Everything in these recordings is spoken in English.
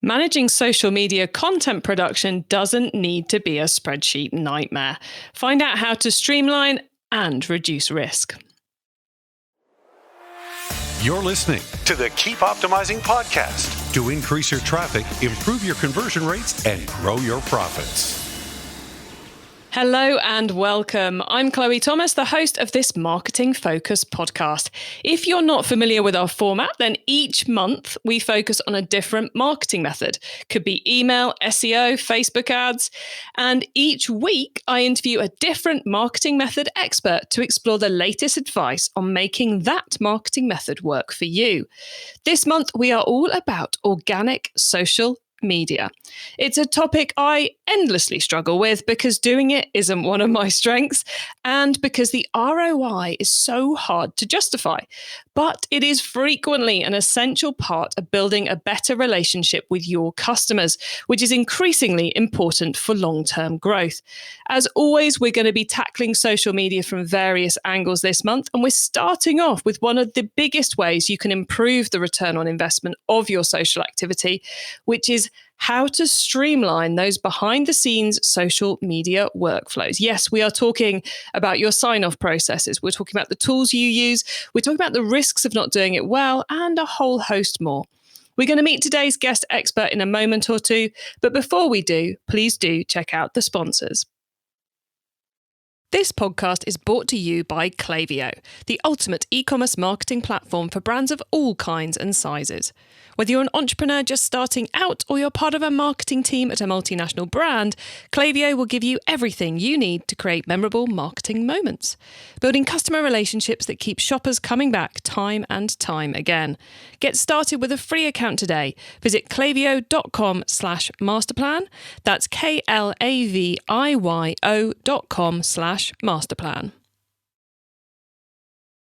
Managing social media content production doesn't need to be a spreadsheet nightmare. Find out how to streamline and reduce risk. You're listening to the Keep Optimizing podcast to increase your traffic, improve your conversion rates, and grow your profits. Hello and welcome. I'm Chloe Thomas, the host of this Marketing Focus podcast. If you're not familiar with our format, then each month we focus on a different marketing method. Could be email, SEO, Facebook ads. And each week I interview a different marketing method expert to explore the latest advice on making that marketing method work for you. This month we are all about organic social media. It's a topic I endlessly struggle with because doing it isn't one of my strengths and because the ROI is so hard to justify. But it is frequently an essential part of building a better relationship with your customers, which is increasingly important for long-term growth. As always, we're going to be tackling social media from various angles this month, and we're starting off with one of the biggest ways you can improve the return on investment of your social activity, which is how to streamline those behind-the-scenes social media workflows. Yes, we are talking about your sign-off processes. We're talking about the tools you use. We're talking about the risks of not doing it well and a whole host more. We're going to meet today's guest expert in a moment or two. But before we do, please do check out the sponsors. This podcast is brought to you by Klaviyo, the ultimate e-commerce marketing platform for brands of all kinds and sizes. Whether you're an entrepreneur just starting out or you're part of a marketing team at a multinational brand, Klaviyo will give you everything you need to create memorable marketing moments, building customer relationships that keep shoppers coming back time and time again. Get started with a free account today. Visit klaviyo.com/masterplan. That's klaviyo.com/masterplan.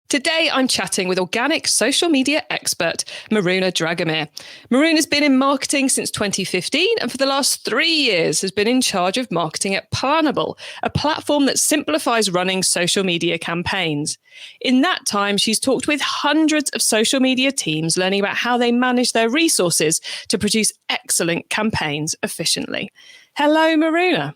Today, I'm chatting with organic social media expert, Maruna Dragomir. Maruna has been in marketing since 2015 and for the last 3 years has been in charge of marketing at Planable, a platform that simplifies running social media campaigns. In that time, she's talked with hundreds of social media teams, learning about how they manage their resources to produce excellent campaigns efficiently. Hello, Maruna.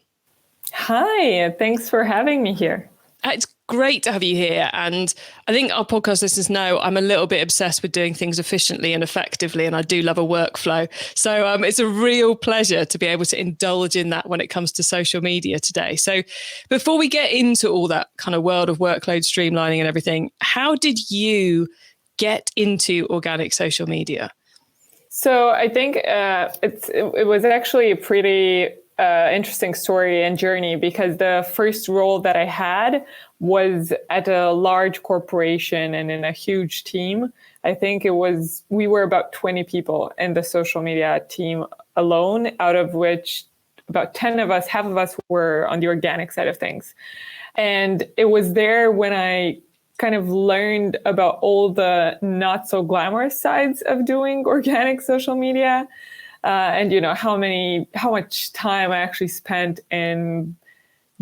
Hi, thanks for having me here. It's great to have you here. And I think our podcast listeners know I'm a little bit obsessed with doing things efficiently and effectively, and I do love a workflow. So it's a real pleasure to be able to indulge in that when it comes to social media today. So before we get into all that kind of world of workload streamlining and everything, how did you get into organic social media? So I think it was actually a pretty interesting story and journey, because the first role that I had was at a large corporation and in a huge team. I think we were about 20 people in the social media team alone, out of which about 10 of us, half of us were on the organic side of things. And it was there when I kind of learned about all the not so glamorous sides of doing organic social media. And how much time I actually spent in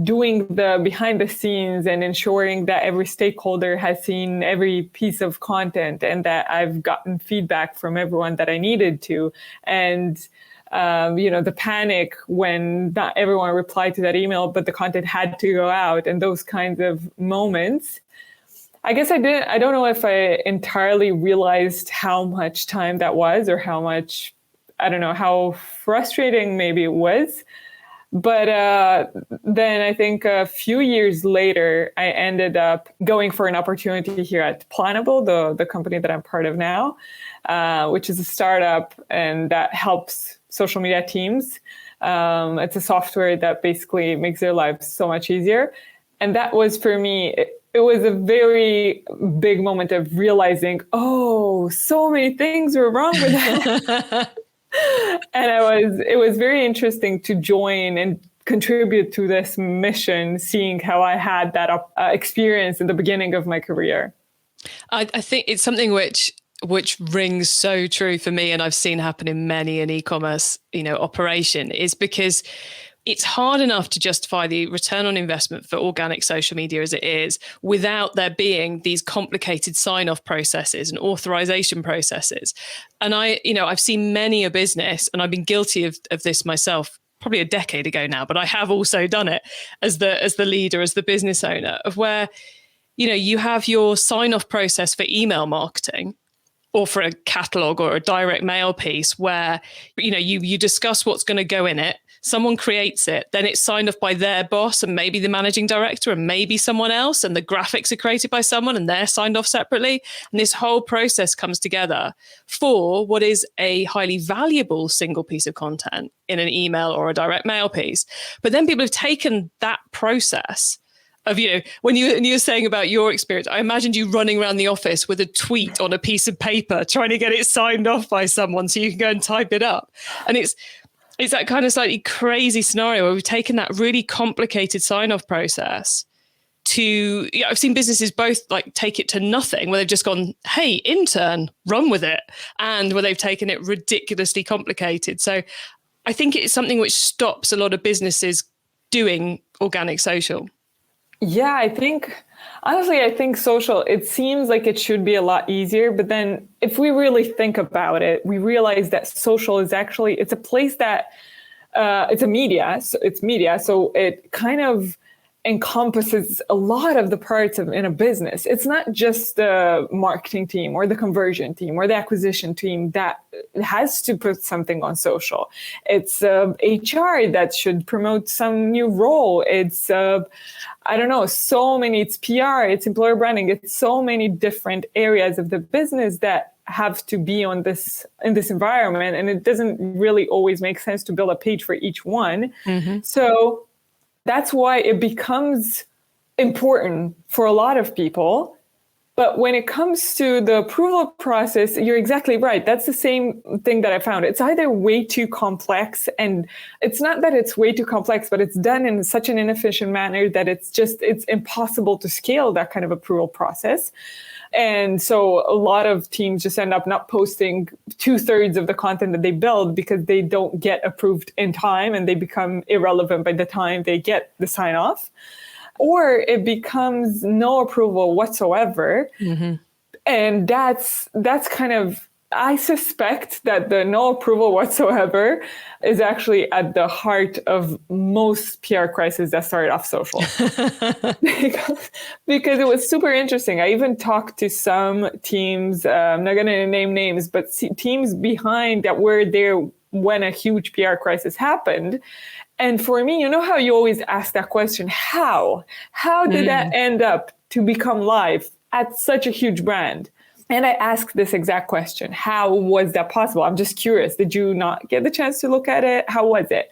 doing the behind the scenes and ensuring that every stakeholder has seen every piece of content and that I've gotten feedback from everyone that I needed to. And, the panic when not everyone replied to that email, but the content had to go out, and those kinds of moments. I guess I don't know if I entirely realized how much time that was, or how much, I don't know, how frustrating maybe it was. But then I think a few years later, I ended up going for an opportunity here at Planable, the company that I'm part of now, which is a startup and that helps social media teams. It's a software that basically makes their lives so much easier. And that was, for me, it was a very big moment of realizing, oh, so many things were wrong with that. And it was very interesting to join and contribute to this mission, seeing how I had that experience in the beginning of my career. I think it's something which rings so true for me, and I've seen happen in many an e-commerce, operation, is because it's hard enough to justify the return on investment for organic social media as it is without there being these complicated sign-off processes and authorization processes. And I've seen many a business, and I've been guilty of this myself probably a decade ago now, but I have also done it as the leader, as the business owner, of where, you have your sign-off process for email marketing or for a catalog or a direct mail piece where, you discuss what's going to go in it. Someone creates it, then it's signed off by their boss and maybe the managing director and maybe someone else, and the graphics are created by someone and they're signed off separately. And this whole process comes together for what is a highly valuable single piece of content in an email or a direct mail piece. But then people have taken that process of, when you were saying about your experience, I imagined you running around the office with a tweet on a piece of paper, trying to get it signed off by someone so you can go and type it up. And it's that kind of slightly crazy scenario where we've taken that really complicated sign-off process to, I've seen businesses both like take it to nothing, where they've just gone, hey, intern, run with it, and where they've taken it ridiculously complicated. So I think it's something which stops a lot of businesses doing organic social. Yeah, I think social, it seems like it should be a lot easier. But then if we really think about it, we realize that social is actually, it's a place that it's media. So it kind of encompasses a lot of the parts in a business. It's not just the marketing team or the conversion team or the acquisition team that has to put something on social. It's HR that should promote some new role. It's it's PR, it's employer branding. It's so many different areas of the business that have to be in this environment. And it doesn't really always make sense to build a page for each one. Mm-hmm. So that's why it becomes important for a lot of people. But when it comes to the approval process, you're exactly right. That's the same thing that I found. It's either way too complex, and it's not that it's way too complex, but it's done in such an inefficient manner that it's impossible to scale that kind of approval process. And so a lot of teams just end up not posting 2/3 of the content that they build because they don't get approved in time and they become irrelevant by the time they get the sign off. Or it becomes no approval whatsoever. Mm-hmm. And that's kind of, I suspect that the no approval whatsoever is actually at the heart of most PR crises that started off social. because it was super interesting. I even talked to some teams, I'm not going to name names, but teams behind that were there when a huge PR crisis happened. And for me, how you always ask that question, how did that end up to become live at such a huge brand? And I asked this exact question. How was that possible? I'm just curious. Did you not get the chance to look at it? How was it?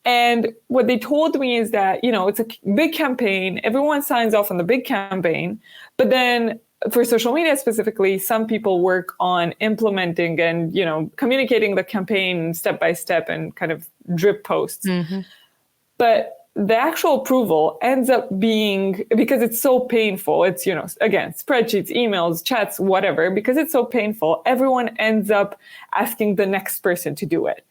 And what they told me is that, it's a big campaign. Everyone signs off on the big campaign. But then for social media specifically, some people work on implementing and, communicating the campaign step by step and kind of drip posts. Mm-hmm. But the actual approval ends up being, because it's so painful, it's, again, spreadsheets, emails, chats, whatever, because it's so painful, everyone ends up asking the next person to do it.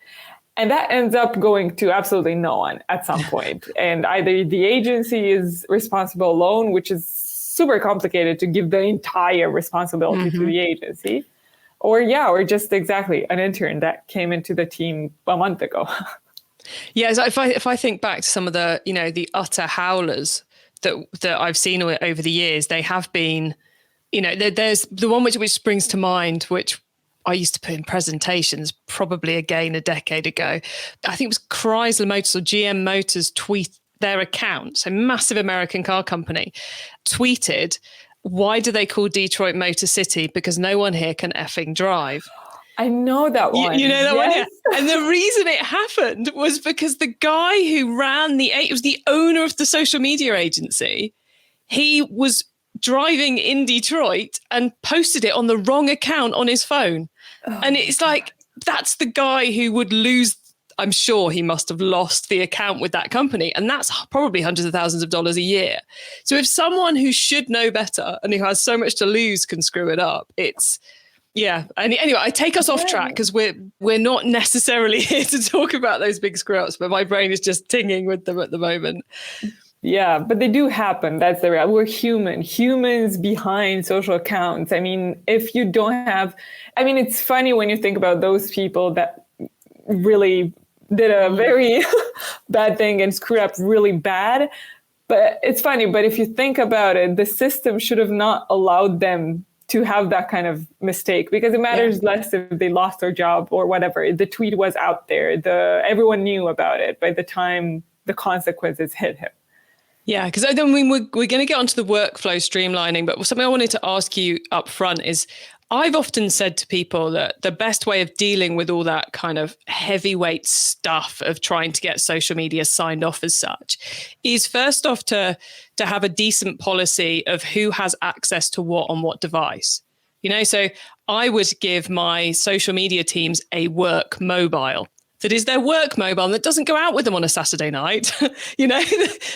And that ends up going to absolutely no one at some point. And either the agency is responsible alone, which is super complicated to give the entire responsibility mm-hmm. to the agency, or just exactly an intern that came into the team a month ago. Yeah, so if I think back to some of the, the utter howlers that I've seen over the years, they have been, there's the one which springs to mind, which I used to put in presentations probably again a decade ago. I think it was Chrysler Motors or GM Motors tweet their account, so massive American car company, tweeted, "Why do they call Detroit Motor City? Because no one here can effing drive." I know that one. You know that one? Yeah. And the reason it happened was because the guy who ran it was the owner of the social media agency. He was driving in Detroit and posted it on the wrong account on his phone. Oh, and it's like, that's the guy who would lose. I'm sure he must have lost the account with that company. And that's probably hundreds of thousands of dollars a year. So if someone who should know better and who has so much to lose can screw it up, it's Yeah. And anyway, I take us off track because we're not necessarily here to talk about those big screw ups, but my brain is just tinging with them at the moment. Yeah, but they do happen. That's the reality. We're humans behind social accounts. I mean, if you don't have, I mean, it's funny when you think about those people that really did a very bad thing and screwed up really bad. But it's funny. But if you think about it, the system should have not allowed them to have that kind of mistake, because it matters less if they lost their job or whatever. The tweet was out there. Everyone knew about it by the time the consequences hit him. Yeah, because I mean, we're going to get onto the workflow streamlining, but something I wanted to ask you up front is, I've often said to people that the best way of dealing with all that kind of heavyweight stuff of trying to get social media signed off as such is first off to have a decent policy of who has access to what on what device. You know, so I would give my social media teams a work mobile that is their work mobile that doesn't go out with them on a Saturday night, you know.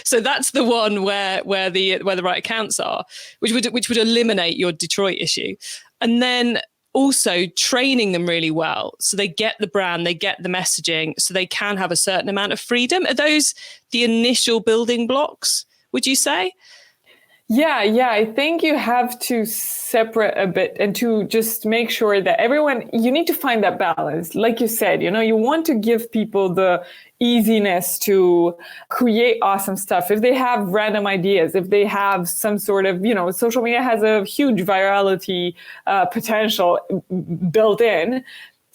So that's the one where the right accounts are, which would eliminate your Detroit issue. And then also training them really well so they get the brand, they get the messaging, so they can have a certain amount of freedom. Are those the initial building blocks, would you say? Yeah, I think you have to separate a bit and to just make sure that you need to find that balance. Like you said, you know, you want to give people the easiness to create awesome stuff. If they have random ideas, if they have some sort of, you know, social media has a huge virality potential built in.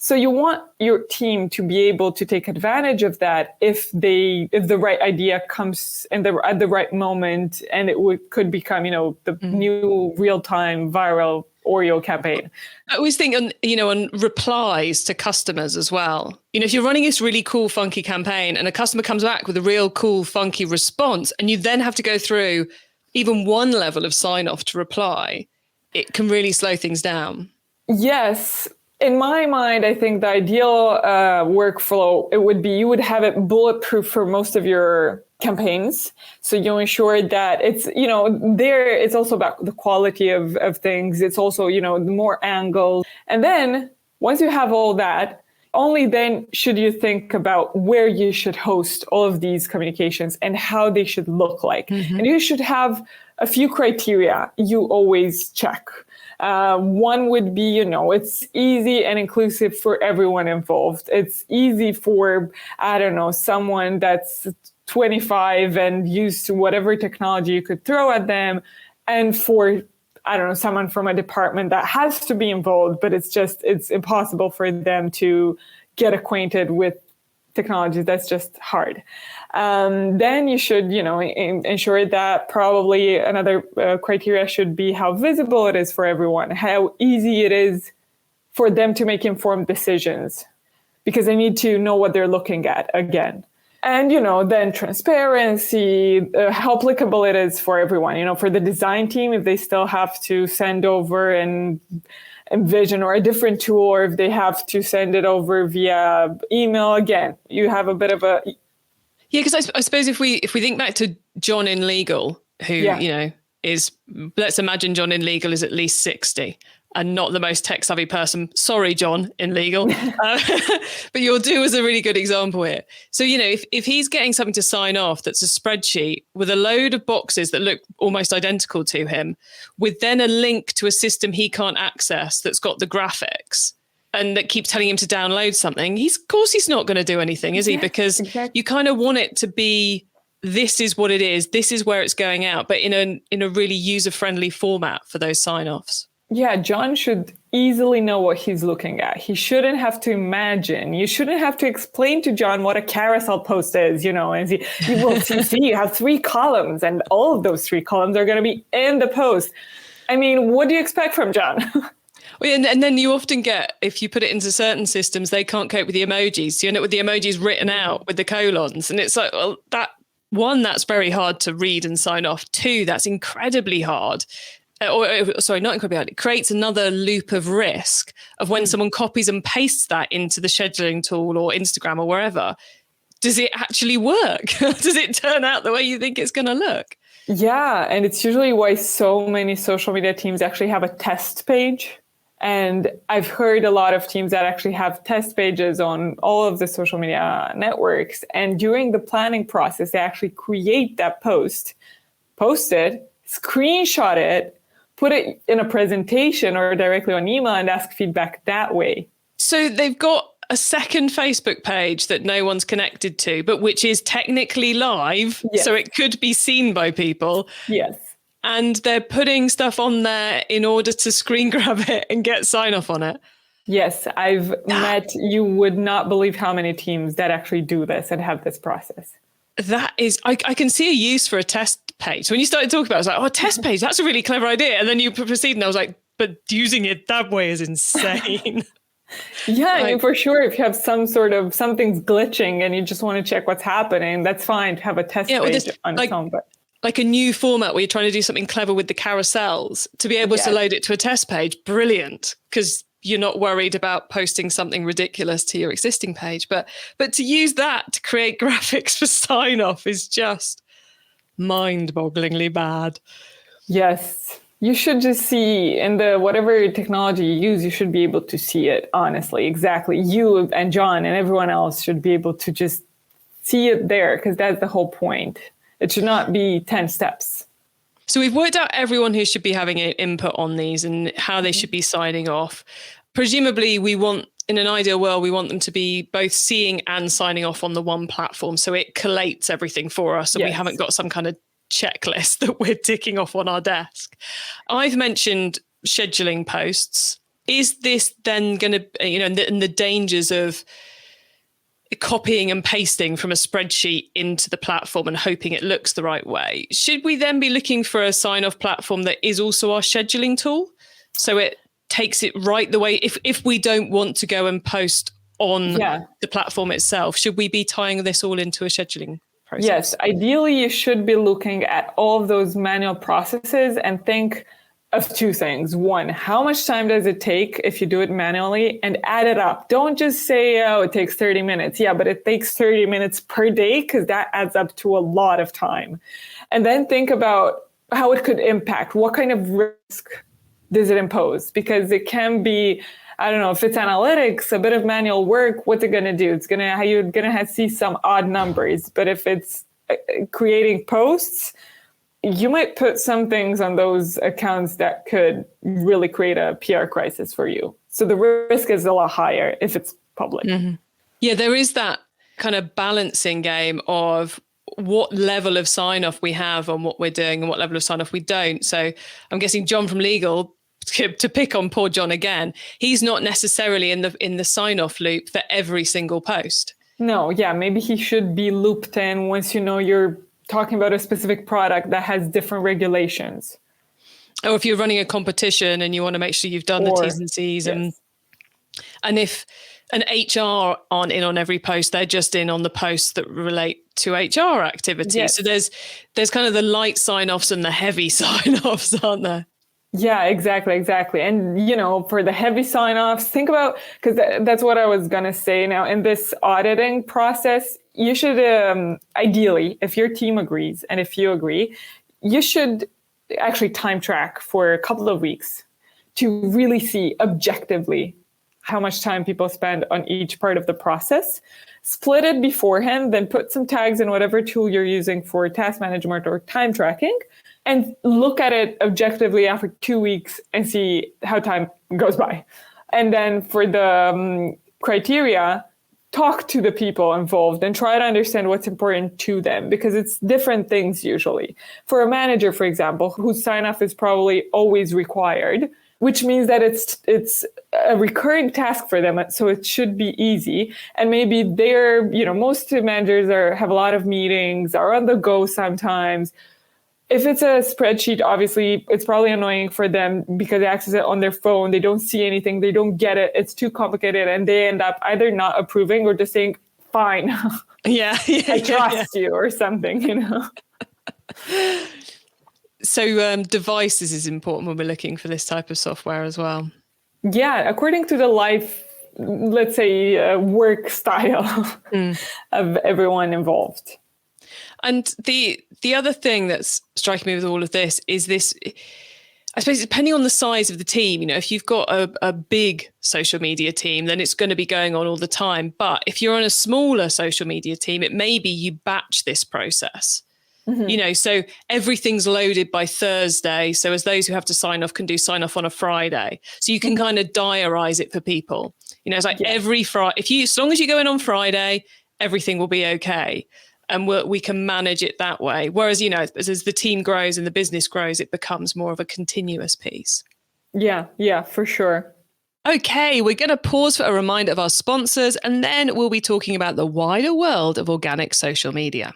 So you want your team to be able to take advantage of that if the right idea comes at the right moment, and could become, you know, the new real-time viral Oreo campaign. I always think on replies to customers as well. You know, if you're running this really cool, funky campaign and a customer comes back with a real cool, funky response, and you then have to go through even one level of sign off to reply, it can really slow things down. Yes. In my mind, I think the ideal workflow, it would be you would have it bulletproof for most of your campaigns. So you ensure that it's, you know, it's also about the quality of things. It's also, you know, more angles. And then once you have all that, only then should you think about where you should host all of these communications and how they should look like. Mm-hmm. And you should have a few criteria you always check. One would be, you know, it's easy and inclusive for everyone involved. It's easy for, I don't know, someone that's 25 and used to whatever technology you could throw at them. And for, I don't know, someone from a department that has to be involved, but it's impossible for them to get acquainted with technology. That's just hard. Then you should, you know, ensure that probably another criteria should be how visible it is for everyone, how easy it is for them to make informed decisions, because they need to know what they're looking at again. And, you know, then transparency, how applicable it is for everyone, you know, for the design team, if they still have to send over an Envision or a different tool, or if they have to send it over via email, again, you have a bit of a... Yeah, because I suppose if we think back to John in legal, who, you know, is, let's imagine John in legal is at least 60 and not the most tech savvy person. Sorry, John in legal. But your do is a really good example here. So, you know, if he's getting something to sign off that's a spreadsheet with a load of boxes that look almost identical to him, with then a link to a system he can't access that's got the graphics and that keeps telling him to download something, of course he's not going to do anything, is he? Because you kind of want it to be, this is what it is, this is where it's going out, but in a really user-friendly format for those sign-offs. Yeah, John should easily know what he's looking at. He shouldn't have to imagine. You shouldn't have to explain to John what a carousel post is, you know, and you will see you have 3 columns and all of those 3 columns are going to be in the post. I mean, what do you expect from John? Well, and then you often get, if you put it into certain systems, they can't cope with the emojis. You end up with the emojis written out with the colons. And it's like, well, that's very hard to read and sign off. 2, that's incredibly hard. Not incredibly hard. It creates another loop of risk of when someone copies and pastes that into the scheduling tool or Instagram or wherever. Does it actually work? Does it turn out the way you think it's going to look? Yeah, and it's usually why so many social media teams actually have a test page. And I've heard a lot of teams that actually have test pages on all of the social media networks. And during the planning process, they actually create that post it, screenshot it, put it in a presentation or directly on email and ask feedback that way. So they've got a second Facebook page that no one's connected to, but which is technically live. Yes. So it could be seen by people. Yes. And they're putting stuff on there in order to screen grab it and get sign off on it. Yes, I've met, you would not believe how many teams that actually do this and have this process. That is, I can see a use for a test page. When you started talking about it, I was like, oh, a test page, that's a really clever idea. And then you proceed and I was like, but using it that way is insane. Yeah, I mean, for sure. If you have something's glitching and you just want to check what's happening, that's fine to have a test page on its own. But like a new format where you're trying to do something clever with the carousels, to be able to load it to a test page, brilliant, because you're not worried about posting something ridiculous to your existing page. But to use that to create graphics for sign off is just mind-bogglingly bad. Yes. You should just see in the whatever technology you use, you should be able to see it, honestly. Exactly. You and John and everyone else should be able to just see it there, because that's the whole point. It should not be 10 steps. So we've worked out everyone who should be having an input on these and how they should be signing off. Presumably, in an ideal world, we want them to be both seeing and signing off on the one platform. So it collates everything for us and we haven't got some kind of checklist that we're ticking off on our desk. I've mentioned scheduling posts. Is this then going to, and the dangers of copying and pasting from a spreadsheet into the platform and hoping it looks the right way? Should we then be looking for a sign-off platform that is also our scheduling tool? So it takes it right the way, if we don't want to go and post on the platform itself, should we be tying this all into a scheduling process? Yes, ideally you should be looking at all of those manual processes and think of two things. One, how much time does it take if you do it manually, and add it up. Don't just say, oh, it takes 30 minutes. Yeah, but it takes 30 minutes per day, because that adds up to a lot of time. And then think about how it could impact. What kind of risk does it impose? Because it can be, I don't know, if it's analytics, a bit of manual work, what's it going to do? You're going to see some odd numbers. But if it's creating posts, you might put some things on those accounts that could really create a PR crisis for you. So the risk is a lot higher if it's public. Mm-hmm. Yeah, there is that kind of balancing game of what level of sign-off we have on what we're doing and what level of sign-off we don't. So I'm guessing John from legal, to pick on poor John again, he's not necessarily in the sign-off loop for every single post. No, yeah, maybe he should be looped in once you're talking about a specific product that has different regulations. Or if you're running a competition and you want to make sure you've done the T's and C's, and if an HR aren't in on every post, they're just in on the posts that relate to HR activities. Yes. So there's kind of the light sign-offs and the heavy sign-offs, aren't there? Yeah, exactly. And, for the heavy sign-offs, think about, because that's what I was going to say now, in this auditing process, you should, ideally, if your team agrees, and if you agree, you should actually time track for a couple of weeks to really see objectively how much time people spend on each part of the process. Split it beforehand, then put some tags in whatever tool you're using for task management or time tracking, and look at it objectively after 2 weeks and see how time goes by. And then for the criteria, talk to the people involved and try to understand what's important to them, because it's different things usually. For a manager, for example, whose sign-off is probably always required, which means that it's a recurring task for them, so it should be easy. And maybe most managers have a lot of meetings, are on the go sometimes. If it's a spreadsheet, obviously, it's probably annoying for them because they access it on their phone. They don't see anything. They don't get it. It's too complicated. And they end up either not approving or just saying, fine. I trust you or something, So devices is important when we're looking for this type of software as well. Yeah, according to the let's say, work style of everyone involved. And the other thing that's striking me with all of this is this, I suppose depending on the size of the team, if you've got a big social media team, then it's going to be going on all the time. But if you're on a smaller social media team, it may be you batch this process. So everything's loaded by Thursday. So as those who have to sign off can sign off on a Friday. So you can kind of diarize it for people. It's like every Friday, as long as you go in on Friday, everything will be okay. And we can manage it that way. Whereas, as the team grows and the business grows, it becomes more of a continuous piece. Yeah, for sure. Okay, we're going to pause for a reminder of our sponsors, and then we'll be talking about the wider world of organic social media.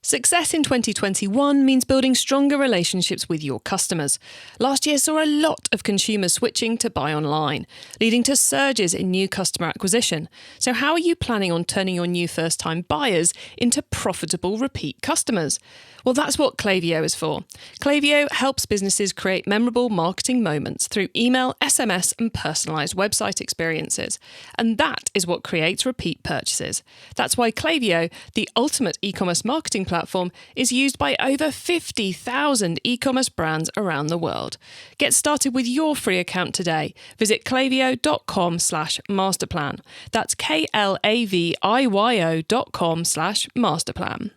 Success in 2021 means building stronger relationships with your customers. Last year saw a lot of consumers switching to buy online, leading to surges in new customer acquisition. So how are you planning on turning your new first-time buyers into profitable repeat customers? Well, that's what Klaviyo is for. Klaviyo helps businesses create memorable marketing moments through email, SMS, and personalized website experiences. And that is what creates repeat purchases. That's why Klaviyo, the ultimate e-commerce marketing platform, is used by over 50,000 e-commerce brands around the world. Get started with your free account today. Visit klaviyo.com/masterplan. That's KLAVIYO.com/masterplan.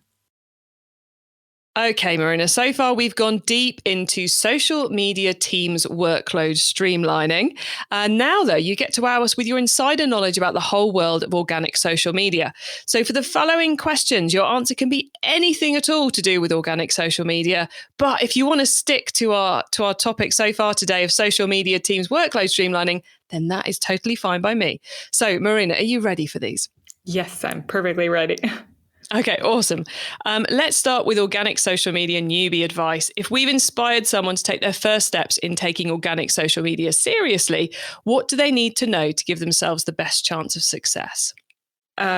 Okay, Marina, so far we've gone deep into social media teams' workload streamlining. And now, though, you get to wow us with your insider knowledge about the whole world of organic social media. So for the following questions, your answer can be anything at all to do with organic social media. But if you want to stick to our topic so far today of social media teams' workload streamlining, then that is totally fine by me. So, Marina, are you ready for these? Yes, I'm perfectly ready. Okay, awesome. Let's start with organic social media newbie advice. If we've inspired someone to take their first steps in taking organic social media seriously, what do they need to know to give themselves the best chance of success?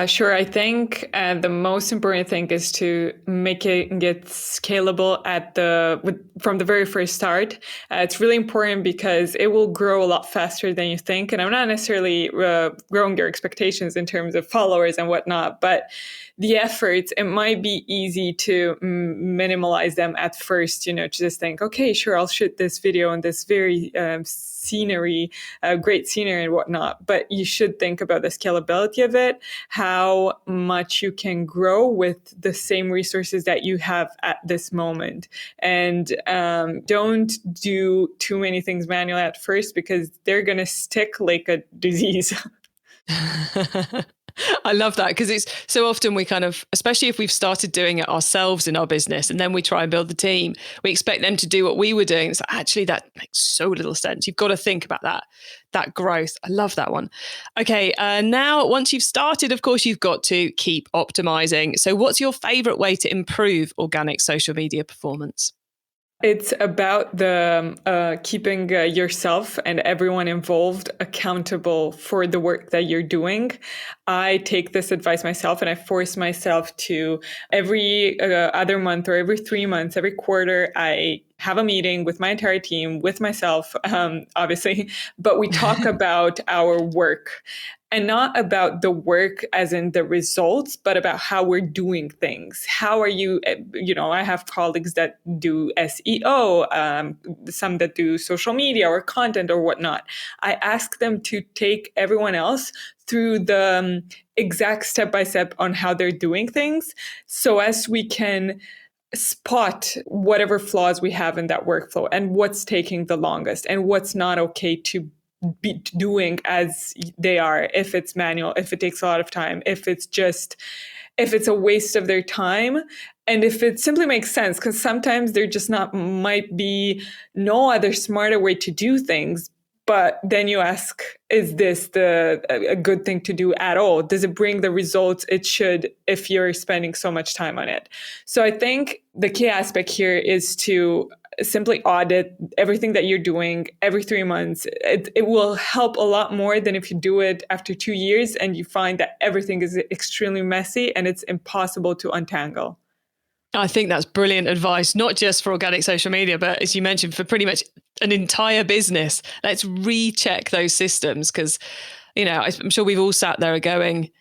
Sure. I think the most important thing is to make it scalable from the very first start. It's really important because it will grow a lot faster than you think. And I'm not necessarily growing your expectations in terms of followers and whatnot, but the efforts, it might be easy to minimalize them at first, to just think, okay, sure, I'll shoot this video on this very great scenery and whatnot. But you should think about the scalability of it, how much you can grow with the same resources that you have at this moment. And don't do too many things manually at first because they're going to stick like a disease. I love that because it's so often we kind of, especially if we've started doing it ourselves in our business and then we try and build the team, we expect them to do what we were doing. It's like, actually, that makes so little sense. You've got to think about that growth. I love that one. Okay, now once you've started, of course, you've got to keep optimizing. So what's your favorite way to improve organic social media performance? It's about the keeping yourself and everyone involved accountable for the work that you're doing. I take this advice myself and I force myself to every other month or every 3 months, every quarter, I have a meeting with my entire team, with myself, obviously, but we talk about our work. And not about the work as in the results, but about how we're doing things. How are you, I have colleagues that do SEO, some that do social media or content or whatnot. I ask them to take everyone else through the exact step-by-step on how they're doing things so as we can spot whatever flaws we have in that workflow and what's taking the longest and what's not okay to be doing as they are, if it's manual, if it takes a lot of time, if it's a waste of their time, and if it simply makes sense, because sometimes there just might be no other smarter way to do things. But then you ask, is this a good thing to do at all? Does it bring the results it should if you're spending so much time on it? So I think the key aspect here is to simply audit everything that you're doing every 3 months. It will help a lot more than if you do it after 2 years and you find that everything is extremely messy and it's impossible to untangle. I think that's brilliant advice, not just for organic social media, but as you mentioned, for pretty much an entire business. Let's recheck those systems because, I'm sure we've all sat there going,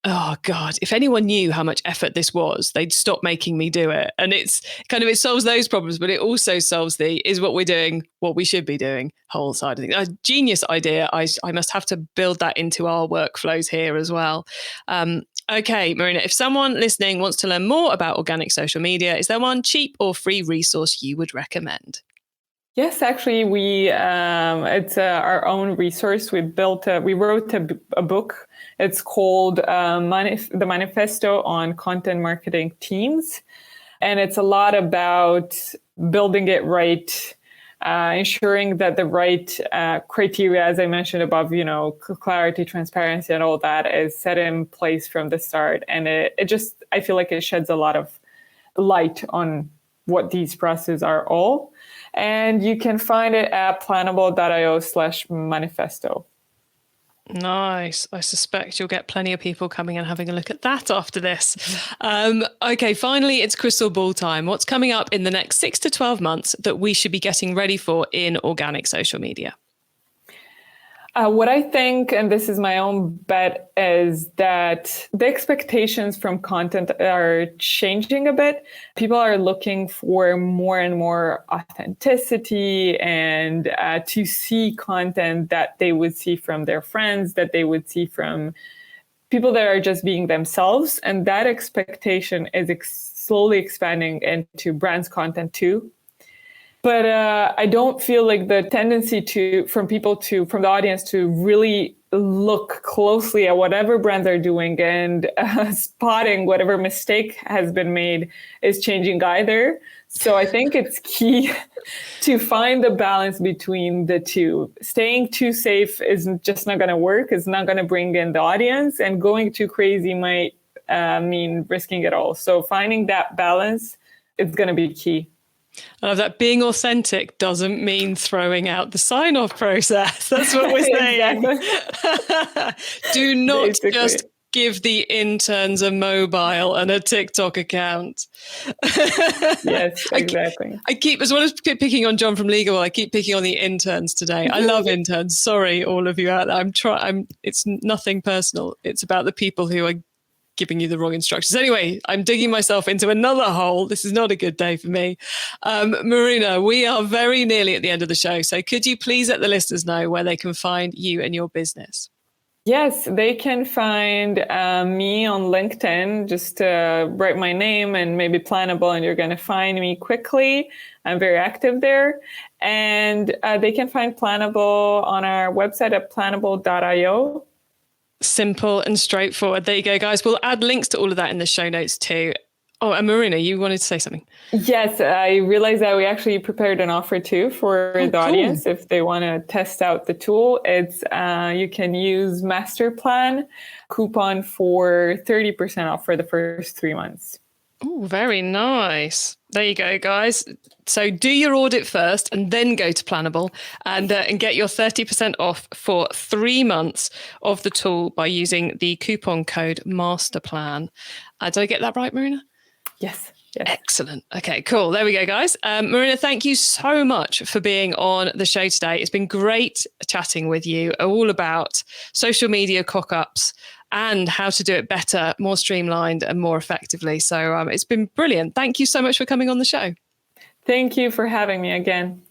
oh God, if anyone knew how much effort this was, they'd stop making me do it. And it's kind of, it solves those problems, but it also solves is what we're doing what we should be doing whole side of things. A genius idea. I must have to build that into our workflows here as well. Okay, Marina, if someone listening wants to learn more about organic social media, is there one cheap or free resource you would recommend? Yes, actually, it's our own resource. We wrote a book. It's called the Manifesto on Content Marketing Teams. And it's a lot about building it right, ensuring that the right criteria, as I mentioned above, clarity, transparency, and all that is set in place from the start. And I feel like it sheds a lot of light on what these processes are all. And you can find it at planable.io/manifesto. Nice. I suspect you'll get plenty of people coming and having a look at that after this. Okay, finally, it's crystal ball time. What's coming up in the next 6 to 12 months that we should be getting ready for in organic social media? What I think, and this is my own bet, is that the expectations from content are changing a bit. People are looking for more and more authenticity and to see content that they would see from their friends, that they would see from people that are just being themselves. And that expectation is slowly expanding into brands' content too. But I don't feel like the tendency from the audience to really look closely at whatever brands are doing and spotting whatever mistake has been made is changing either. So I think it's key to find the balance between the two. Staying too safe is just not going to work. It's not going to bring in the audience, and going too crazy might mean risking it all. So finding that balance is going to be key. I love that. Being authentic doesn't mean throwing out the sign-off process. That's what we're saying. Do not just give the interns a mobile and a TikTok account. Yes, exactly. I keep, as well as picking on John from Legal, I keep picking on the interns today. I love interns. Sorry, all of you out there. It's nothing personal. It's about the people who are giving you the wrong instructions. Anyway, I'm digging myself into another hole. This is not a good day for me. Marina, we are very nearly at the end of the show. So could you please let the listeners know where they can find you and your business? Yes, they can find me on LinkedIn. Just write my name and maybe Planable, and you're going to find me quickly. I'm very active there. And they can find Planable on our website at planable.io. Simple and straightforward. There you go, guys. We'll add links to all of that in the show notes too. Oh, and Marina, you wanted to say something? Yes, I realized that we actually prepared an offer too for the audience if they want to test out the tool. It's you can use Master Plan coupon for 30% off for the first 3 months. Oh, very nice. There you go, guys. So do your audit first and then go to Planable and get your 30% off for 3 months of the tool by using the coupon code MASTERPLAN. Did I get that right, Marina? Yes. Excellent. Okay, cool. There we go, guys. Marina, thank you so much for being on the show today. It's been great chatting with you all about social media cock-ups and how to do it better, more streamlined and more effectively. So it's been brilliant. Thank you so much for coming on the show. Thank you for having me again.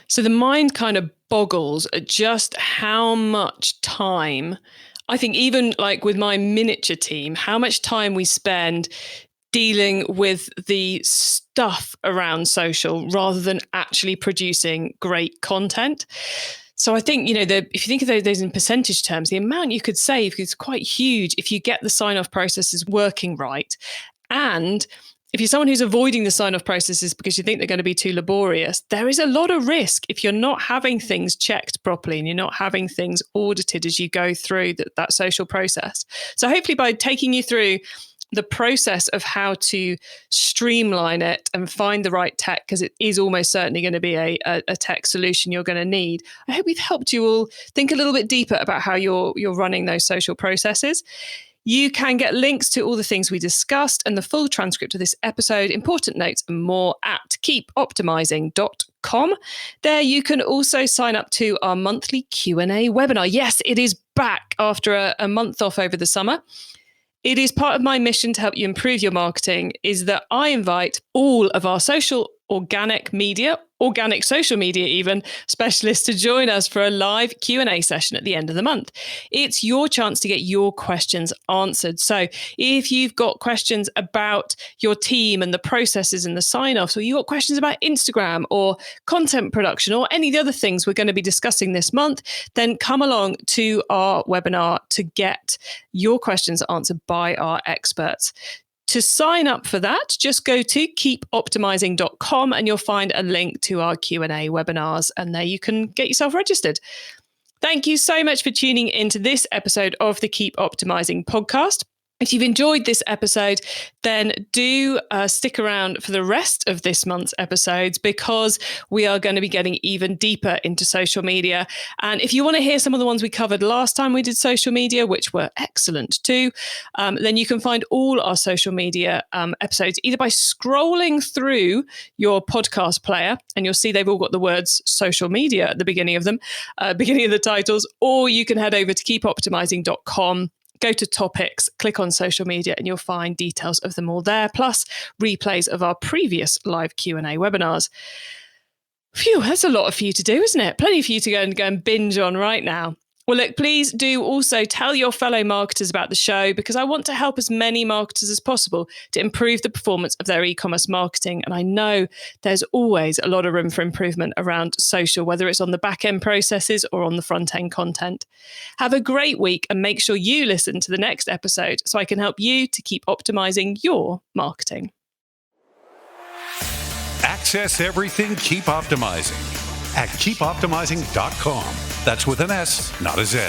So the mind kind of boggles at just how much time, I think even like with my miniature team, how much time we spend dealing with the stuff around social rather than actually producing great content. So I think, if you think of those in percentage terms, the amount you could save is quite huge if you get the sign-off processes working right. And if you're someone who's avoiding the sign-off processes because you think they're going to be too laborious, there is a lot of risk if you're not having things checked properly and you're not having things audited as you go through that social process. So hopefully by taking you through the process of how to streamline it and find the right tech, because it is almost certainly going to be a tech solution you're going to need. I hope we've helped you all think a little bit deeper about how you're running those social processes. You can get links to all the things we discussed and the full transcript of this episode, important notes and more at keepoptimizing.com. There you can also sign up to our monthly Q&A webinar. Yes, it is back. after a month off over the summer. It is part of my mission to help you improve your marketing is that I invite all of our organic social media even, specialists to join us for a live Q&A session at the end of the month. It's your chance to get your questions answered. So if you've got questions about your team and the processes and the sign-offs, or you've got questions about Instagram or content production or any of the other things we're going to be discussing this month, then come along to our webinar to get your questions answered by our experts. To sign up for that, just go to keepoptimizing.com and you'll find a link to our Q&A webinars, and there you can get yourself registered. Thank you so much for tuning into this episode of the Keep Optimizing podcast. If you've enjoyed this episode, then do stick around for the rest of this month's episodes, because we are going to be getting even deeper into social media. And if you want to hear some of the ones we covered last time we did social media, which were excellent too, then you can find all our social media episodes either by scrolling through your podcast player, and you'll see they've all got the words social media at the beginning of them, beginning of the titles, or you can head over to keepoptimizing.com. Go to topics, click on social media, and you'll find details of them all there, plus replays of our previous live Q&A webinars. Phew, that's a lot for you to do, isn't it? Plenty for you to go and binge on right now. Well, look, please do also tell your fellow marketers about the show, because I want to help as many marketers as possible to improve the performance of their e-commerce marketing. And I know there's always a lot of room for improvement around social, whether it's on the back-end processes or on the front-end content. Have a great week, and make sure you listen to the next episode so I can help you to keep optimizing your marketing. Access everything Keep Optimizing at keepoptimizing.com. That's with an S, not a Z.